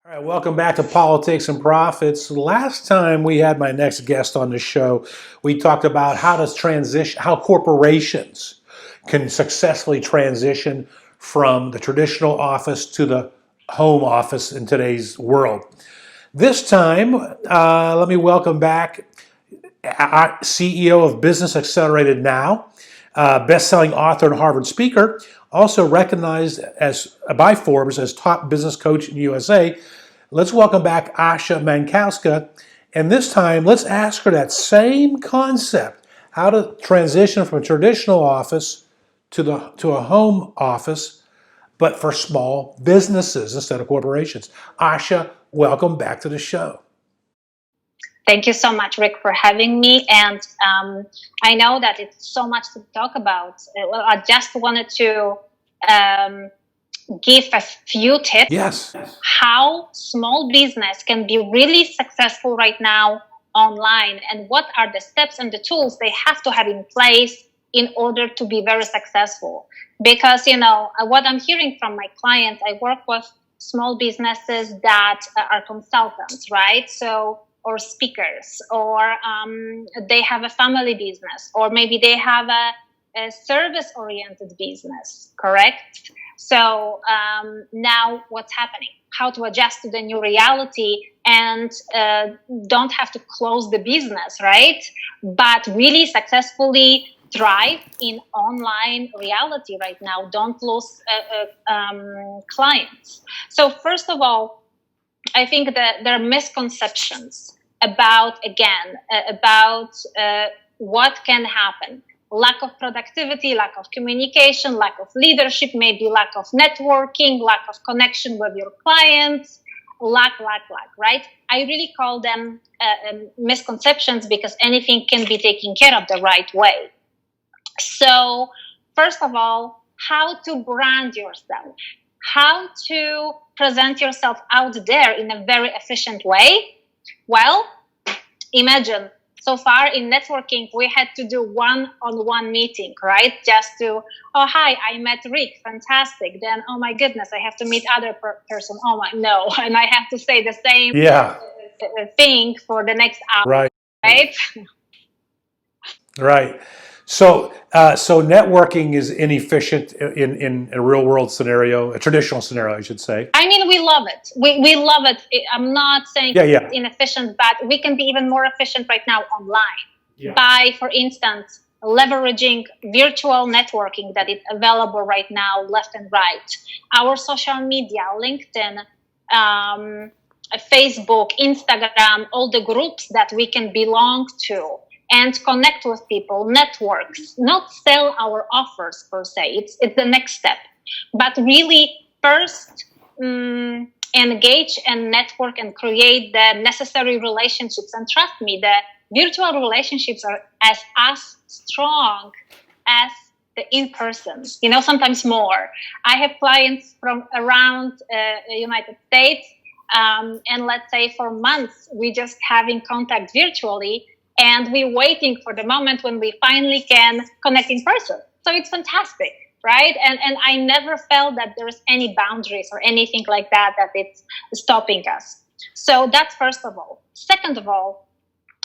All right, welcome back to Politics and Profits. Last time we had my next guest on the show, we talked about how corporations can successfully transition from the traditional office to the home office in today's world. This time, let me welcome back CEO of Business Accelerated Now, best-selling author and Harvard speaker, also recognized by Forbes as top business coach in the USA. Let's welcome back Asha Mankowska, and this time let's ask her that same concept: how to transition from a traditional office to a home office, but for small businesses instead of corporations. Asha, welcome back to the show. Thank you so much, Rick, for having me. And I know that it's so much to talk about. Well, I just wanted to give a few tips. Yes. How small business can be really successful right now online, and what are the steps and the tools they have to have in place in order to be very successful. Because, what I'm hearing from my clients, I work with small businesses that are consultants, right? Or speakers, or they have a family business, or maybe they have a service-oriented business, correct? So now what's happening? How to adjust to the new reality and don't have to close the business, right? But really successfully thrive in online reality right now. Don't lose clients. So first of all, I think that there are misconceptions about what can happen. Lack of productivity, lack of communication, lack of leadership, maybe lack of networking, lack of connection with your clients, lack, right? I really call them misconceptions, because anything can be taken care of the right way. So first of all, how to brand yourself, how to present yourself out there in a very efficient way. Well, imagine, so far in networking, we had to do one-on-one meeting, right? Just to, oh, hi, I met Rick, fantastic. Then, oh my goodness, I have to meet other person. Oh my, no. And I have to say the same thing for the next hour, right? Right. So networking is inefficient in a real world scenario, a traditional scenario, I should say. I mean, we love it. We love it. I'm not saying it's inefficient, but we can be even more efficient right now online by, for instance, leveraging virtual networking that is available right now, left and right. Our social media, LinkedIn, Facebook, Instagram, all the groups that we can belong to, and connect with people, networks, not sell our offers per se. It's the next step. But really first engage and network and create the necessary relationships. And trust me, the virtual relationships are as strong as the in-person, sometimes more. I have clients from around the United States, and let's say for months, we just having contact virtually, and we're waiting for the moment when we finally can connect in person. So it's fantastic, right? And I never felt that there's any boundaries or anything like that it's stopping us. So that's first of all. Second of all,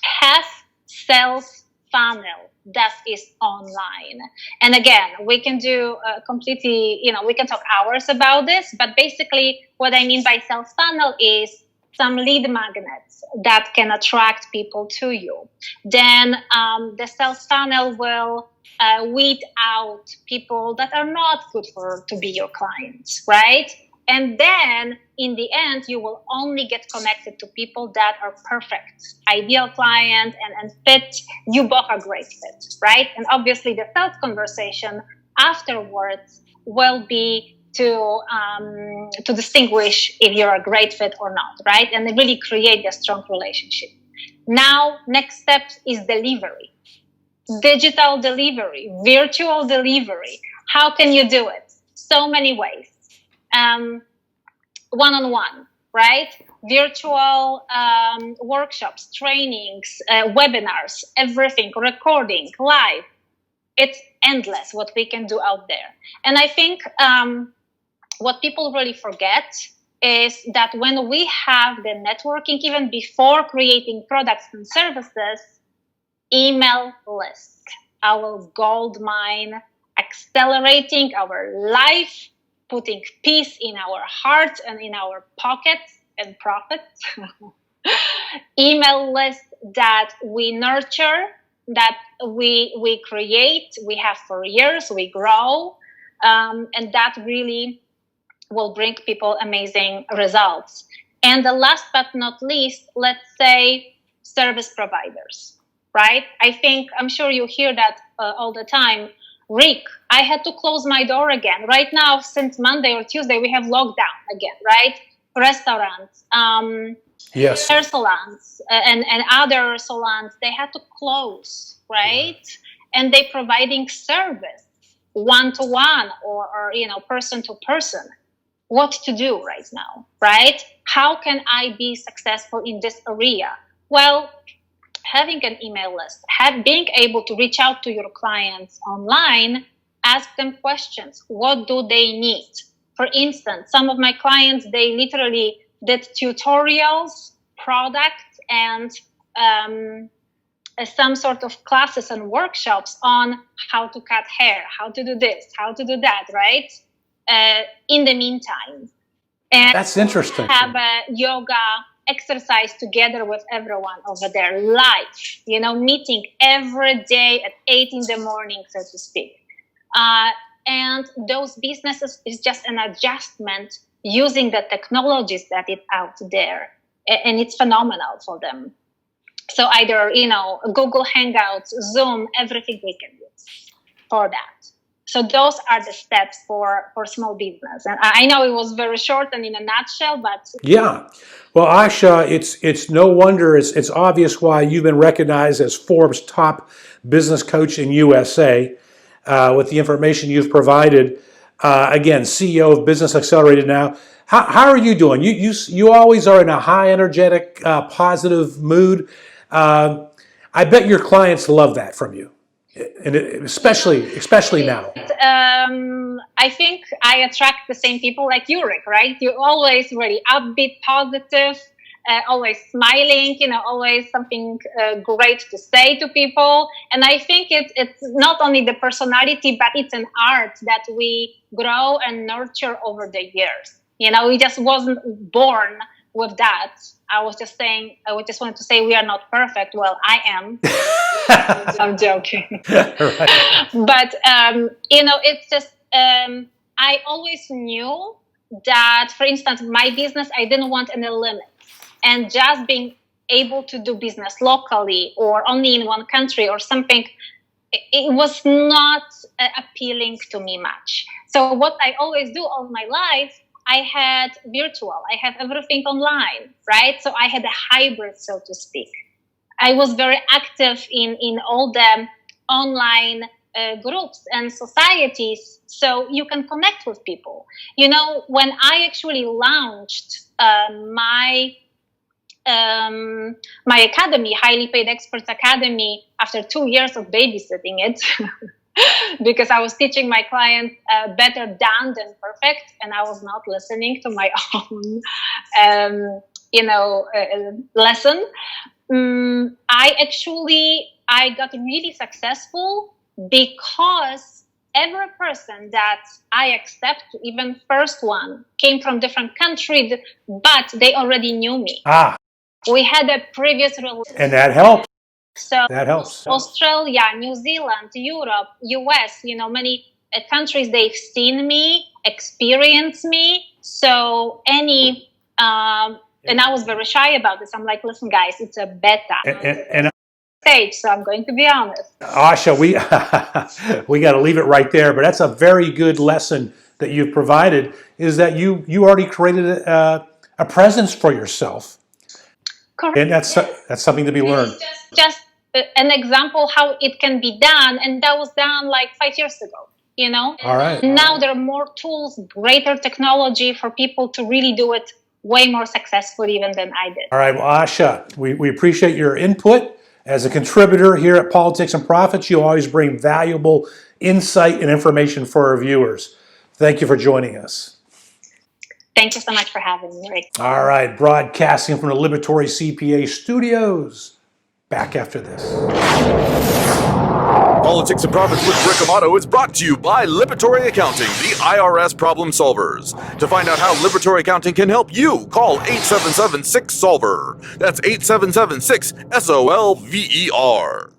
have sales funnel that is online. And again, we can do completely, we can talk hours about this, but basically what I mean by sales funnel is some lead magnets that can attract people to you. Then the sales funnel will weed out people that are not good to be your clients, right? And then in the end, you will only get connected to people that are perfect, ideal client and fit. You both are great fit, right? And obviously the sales conversation afterwards will be to distinguish if you're a great fit or not, right? And really create a strong relationship. Now, next step is delivery. Digital delivery, virtual delivery. How can you do it? So many ways. One-on-one, right? Virtual workshops, trainings, webinars, everything, recording, live. It's endless what we can do out there. And I think what people really forget is that when we have the networking, even before creating products and services, email list, our gold mine, accelerating our life, putting peace in our hearts and in our pockets and profits. Email list that we nurture, that we create, we have for years, we grow, and that really will bring people amazing results. And the last but not least, let's say service providers, right? I'm sure you hear that all the time. Rick, I had to close my door again. Right now, since Monday or Tuesday, we have lockdown again, right? Restaurants, Yes. hair salons, and other salons, they had to close, right? And they providing service one-to-one or person-to-person. What to do right now, right? How can I be successful in this area? Well, having an email list, being able to reach out to your clients online, ask them questions. What do they need? For instance, some of my clients, they literally did tutorials, products, and some sort of classes and workshops on how to cut hair, how to do this, how to do that, right? In the meantime. And that's interesting. Have a yoga exercise together with everyone over there live, meeting every day at 8 in the morning, so to speak. And those businesses is just an adjustment using the technologies that is out there. And it's phenomenal for them. So either, Google Hangouts, Zoom, everything we can use for that. So those are the steps for small business. And I know it was very short and in a nutshell, but yeah. Well, Asha, it's no wonder, it's obvious why you've been recognized as Forbes Top Business Coach in USA with the information you've provided. Again, CEO of Business Accelerated now. How are you doing? You always are in a high energetic, positive mood. I bet your clients love that from you. And especially now. I think I attract the same people like you, Rick, right? You're always really upbeat, positive, always smiling, always something great to say to people. And I think it's not only the personality, but it's an art that we grow and nurture over the years. We just wasn't born with that. I just wanted to say we are not perfect. Well, I am. I'm joking. Right. But, it's just, I always knew that, for instance, my business, I didn't want any limits. And just being able to do business locally or only in one country or something, it was not appealing to me much. So what I always do all my life, I had virtual, I had everything online, right? So I had a hybrid, so to speak. I was very active in all the online groups and societies, so you can connect with people. When I actually launched my academy, Highly Paid Experts Academy, after 2 years of babysitting it, because I was teaching my clients better done than perfect, and I was not listening to my own, lesson. I got really successful because every person that I accept, even first one, came from different countries, but they already knew me. We had a previous relationship. And that helps. So that helps. Australia, New Zealand, Europe, US, many countries, they've seen me, experienced me. So and I was very shy about this. I'm like, listen, guys, it's a beta and stage, so I'm going to be honest. Asha, we got to leave it right there. But that's a very good lesson that you've provided, is that you already created a presence for yourself. Correct. And that's something to be learned. Just an example how it can be done, and that was done like 5 years ago. All right. Now there are more tools, greater technology for people to really do it way more successfully even than I did. All right, well, Asha, we appreciate your input. As a contributor here at Politics and Profits, you always bring valuable insight and information for our viewers. Thank you for joining us. Thank you so much for having me, Rick. All right, broadcasting from the Liberatory CPA studios. Back after this. Politics and Profits with Rick Amato is brought to you by Liberatory Accounting, the IRS problem solvers. To find out how Liberatory Accounting can help you, call 877-6-SOLVER. That's 877-6-SOLVER.